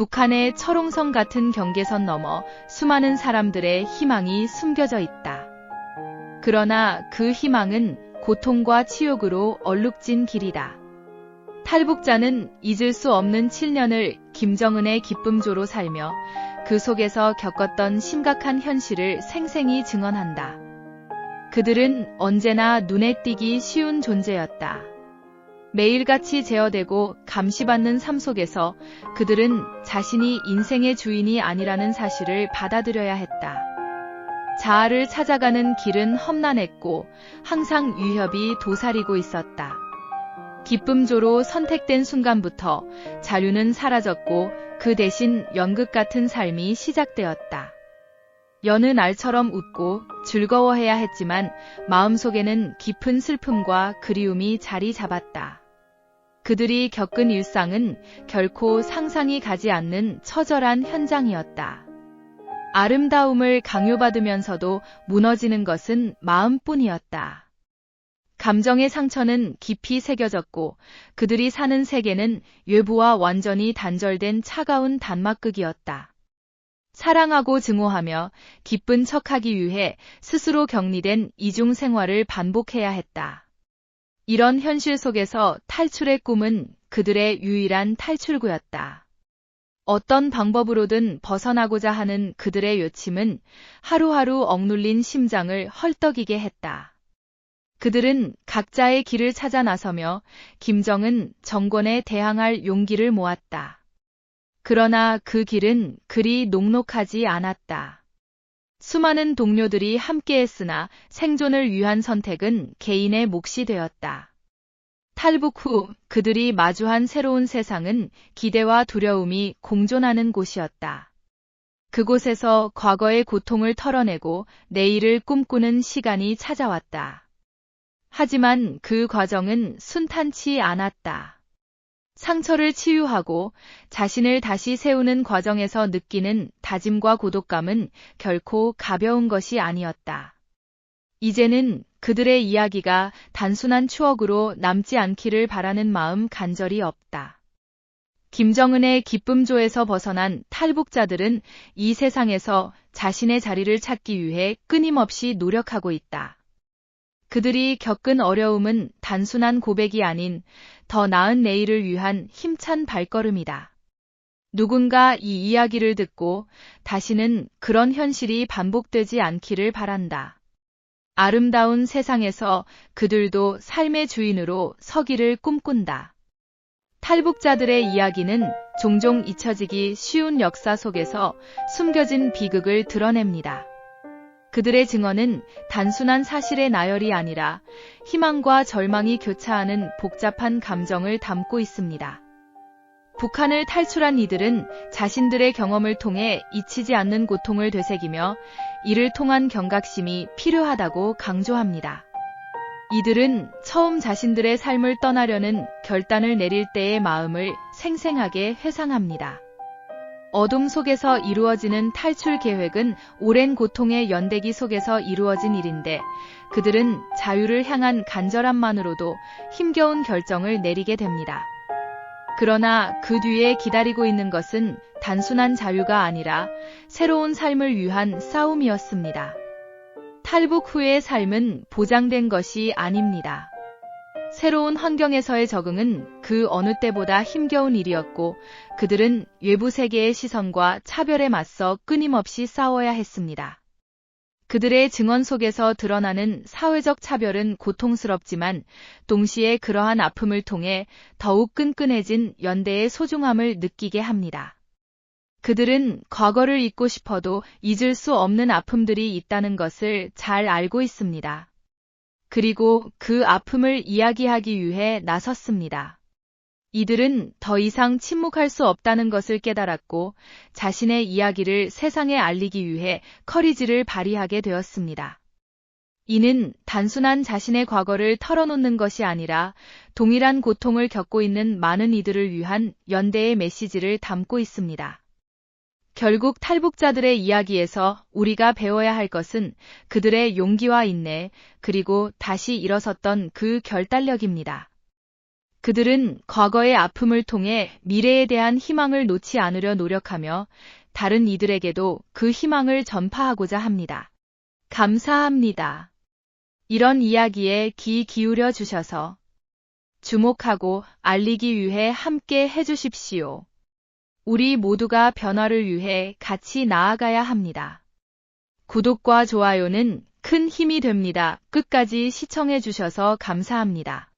북한의 철옹성 같은 경계선 너머 수많은 사람들의 희망이 숨겨져 있다. 그러나 그 희망은 고통과 치욕으로 얼룩진 길이다. 탈북자는 잊을 수 없는 7년을 김정은의 기쁨조로 살며 그 속에서 겪었던 심각한 현실을 생생히 증언한다. 그들은 언제나 눈에 띄기 쉬운 존재였다. 매일같이 제어되고 감시받는 삶 속에서 그들은 자신이 인생의 주인이 아니라는 사실을 받아들여야 했다. 자아를 찾아가는 길은 험난했고 항상 위협이 도사리고 있었다. 기쁨조로 선택된 순간부터 자유는 사라졌고 그 대신 연극 같은 삶이 시작되었다. 여느 날처럼 웃고 즐거워해야 했지만 마음속에는 깊은 슬픔과 그리움이 자리 잡았다. 그들이 겪은 일상은 결코 상상이 가지 않는 처절한 현장이었다. 아름다움을 강요받으면서도 무너지는 것은 마음뿐이었다. 감정의 상처는 깊이 새겨졌고 그들이 사는 세계는 외부와 완전히 단절된 차가운 단막극이었다. 사랑하고 증오하며 기쁜 척하기 위해 스스로 격리된 이중 생활을 반복해야 했다. 이런 현실 속에서 탈출의 꿈은 그들의 유일한 탈출구였다. 어떤 방법으로든 벗어나고자 하는 그들의 요침은 하루하루 억눌린 심장을 헐떡이게 했다. 그들은 각자의 길을 찾아 나서며 김정은 정권에 대항할 용기를 모았다. 그러나 그 길은 그리 녹록하지 않았다. 수많은 동료들이 함께했으나 생존을 위한 선택은 개인의 몫이 되었다. 탈북 후 그들이 마주한 새로운 세상은 기대와 두려움이 공존하는 곳이었다. 그곳에서 과거의 고통을 털어내고 내일을 꿈꾸는 시간이 찾아왔다. 하지만 그 과정은 순탄치 않았다. 상처를 치유하고 자신을 다시 세우는 과정에서 느끼는 다짐과 고독감은 결코 가벼운 것이 아니었다. 이제는 그들의 이야기가 단순한 추억으로 남지 않기를 바라는 마음 간절히 없다. 김정은의 기쁨조에서 벗어난 탈북자들은 이 세상에서 자신의 자리를 찾기 위해 끊임없이 노력하고 있다. 그들이 겪은 어려움은 단순한 고백이 아닌 더 나은 내일을 위한 힘찬 발걸음이다. 누군가 이 이야기를 듣고 다시는 그런 현실이 반복되지 않기를 바란다. 아름다운 세상에서 그들도 삶의 주인으로 서기를 꿈꾼다. 탈북자들의 이야기는 종종 잊혀지기 쉬운 역사 속에서 숨겨진 비극을 드러냅니다. 그들의 증언은 단순한 사실의 나열이 아니라 희망과 절망이 교차하는 복잡한 감정을 담고 있습니다. 북한을 탈출한 이들은 자신들의 경험을 통해 잊히지 않는 고통을 되새기며 이를 통한 경각심이 필요하다고 강조합니다. 이들은 처음 자신들의 삶을 떠나려는 결단을 내릴 때의 마음을 생생하게 회상합니다. 어둠 속에서 이루어지는 탈출 계획은 오랜 고통의 연대기 속에서 이루어진 일인데 그들은 자유를 향한 간절함만으로도 힘겨운 결정을 내리게 됩니다. 그러나 그 뒤에 기다리고 있는 것은 단순한 자유가 아니라 새로운 삶을 위한 싸움이었습니다. 탈북 후의 삶은 보장된 것이 아닙니다. 새로운 환경에서의 적응은 그 어느 때보다 힘겨운 일이었고 그들은 외부 세계의 시선과 차별에 맞서 끊임없이 싸워야 했습니다. 그들의 증언 속에서 드러나는 사회적 차별은 고통스럽지만 동시에 그러한 아픔을 통해 더욱 끈끈해진 연대의 소중함을 느끼게 합니다. 그들은 과거를 잊고 싶어도 잊을 수 없는 아픔들이 있다는 것을 잘 알고 있습니다. 그리고 그 아픔을 이야기하기 위해 나섰습니다. 이들은 더 이상 침묵할 수 없다는 것을 깨달았고 자신의 이야기를 세상에 알리기 위해 커리지를 발휘하게 되었습니다. 이는 단순한 자신의 과거를 털어놓는 것이 아니라 동일한 고통을 겪고 있는 많은 이들을 위한 연대의 메시지를 담고 있습니다. 결국 탈북자들의 이야기에서 우리가 배워야 할 것은 그들의 용기와 인내, 그리고 다시 일어섰던 그 결단력입니다. 그들은 과거의 아픔을 통해 미래에 대한 희망을 놓지 않으려 노력하며 다른 이들에게도 그 희망을 전파하고자 합니다. 감사합니다. 이런 이야기에 귀 기울여 주셔서 주목하고 알리기 위해 함께 해주십시오. 우리 모두가 변화를 위해 같이 나아가야 합니다. 구독과 좋아요는 큰 힘이 됩니다. 끝까지 시청해 주셔서 감사합니다.